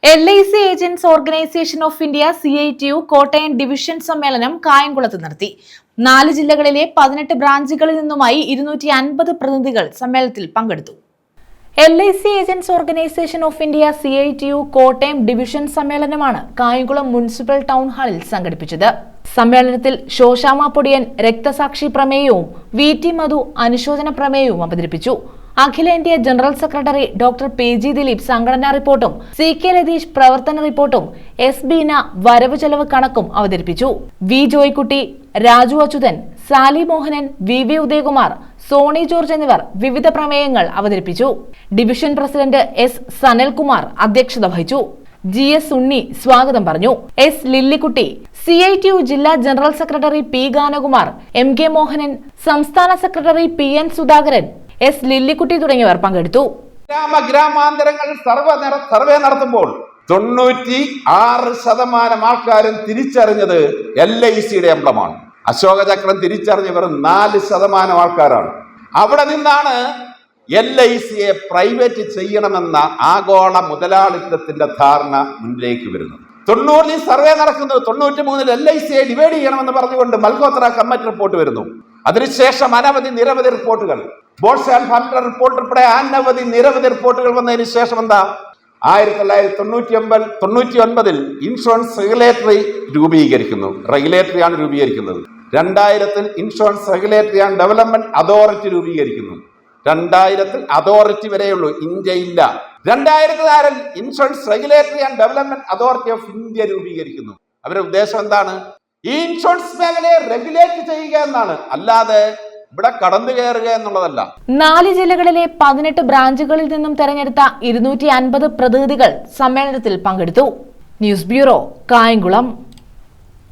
LIC agents organisation of India CITU Kottayam division സമ്മേളനം കായംകുളത്ത് നടത്തി. 4 ജില്ലകളിലെ 18 ബ്രാഞ്ചുകളിൽ നിന്നുമായി 250 പ്രതിനിധികൾ സമ്മേളനത്തിൽ പങ്കെടുത്തു. LIC agents organisation of India CITU Kottayam division സമ്മേളനമാണ് കായംകുളം മുനിസിപ്പൽ ടൗൺ ഹാളിൽ സംഘടിപ്പിച്ചത്. സമ്മേളനത്തിൽ ശോശാമ പൊടിയൻ രക്തസാക്ഷി പ്രമേയവും VT മധു അനുശോചന പ്രമേയവും അവതരിപ്പിച്ചു. അഖിലേന്ത്യാ general secretary doctor PG Dileep സംഘടനാ റിപ്പോർട്ടും CK ലതീഷ് പ്രവർത്തന റിപ്പോർട്ടും S ബീന വരവ് ചെലവ് കണക്കും അവതരിപ്പിച്ചു. V ജോയ്ക്കുട്ടി, രാജു അച്യുതൻ, സാലി മോഹനൻ, VV ഉദയകുമാർ, സോണി ജോർജ് എന്നിവർ വിവിധ പ്രമേയങ്ങൾ അവതരിപ്പിച്ചു. ഡിവിഷൻ പ്രസിഡന്റ് S സനൽകുമാർ അധ്യക്ഷത വഹിച്ചു. GS ഉണ്ണി സ്വാഗതം പറഞ്ഞു. S ലില്ലിക്കുട്ടി, CITU ജില്ലാ general secretary P Ganakumar, MK Mohanan, സംസ്ഥാന സെക്രട്ടറി PN സുധാകരൻ, S ലില്ലിക്കുട്ടി തുടങ്ങിയവർ പങ്കെടുത്തു. ഗ്രാമാന്തരങ്ങൾ സർവേ നടത്തുമ്പോൾ 96% ആൾക്കാരും തിരിച്ചറിഞ്ഞത് LICയുടെ എംബ്ലമാണ്. അശോകചക്രം തിരിച്ചറിഞ്ഞവർ 4% ആൾക്കാരാണ്. അവിടെ നിന്നാണ് LICയെ പ്രൈവറ്റ് ചെയ്യണമെന്ന ആഗോള മുതലാളിത്തത്തിന്റെ ധാരണ മുന്നിലേക്ക് വരുന്നത്. 90 സർവേ നടക്കുന്നത്, 93 LICയെ ഡിവൈഡ് ചെയ്യണമെന്ന് പറഞ്ഞുകൊണ്ട് മൽഹോത്ര കമ്മിറ്റി റിപ്പോർട്ട് വരുന്നു. അതിനുശേഷം നിരവധി റിപ്പോർട്ടുകൾ, ബോൾസ് ആൻഡ് ഫണ്ടർ റിപ്പോർട്ട് ഉൾപ്പെടെ നിരവധി റിപ്പോർട്ടുകൾ വന്നതിന് ശേഷം എന്താ 1999 ഇൻഷുറൻസ് റെഗുലേറ്ററിയാണ് രൂപീകരിക്കുന്നത്. 2000 insurance regulatory and development authority രൂപീകരിക്കുന്നു. 2000 അതോറിറ്റി വരെയുള്ളൂ, ഇന്ത്യയില്ല. 2006 insurance regulatory and development authority of India രൂപീകരിക്കുന്നു. അവരുടെ ഉദ്ദേശം എന്താണ്? ഈ ഇൻഷുറൻസ് മേഖലയെ റെഗുലേറ്റ് ചെയ്യുക എന്നാണ്, അല്ലാതെ ഇവിടെ കടന്നു കയറുക എന്നുള്ളതല്ല. 4 ജില്ലകളിലെ 18 ബ്രാഞ്ചുകളിൽ നിന്നും തെരഞ്ഞെടുത്ത 250 പ്രതിനിധികൾ സമ്മേളനത്തിൽ പങ്കെടുത്തു. News bureau, Kayamkulam.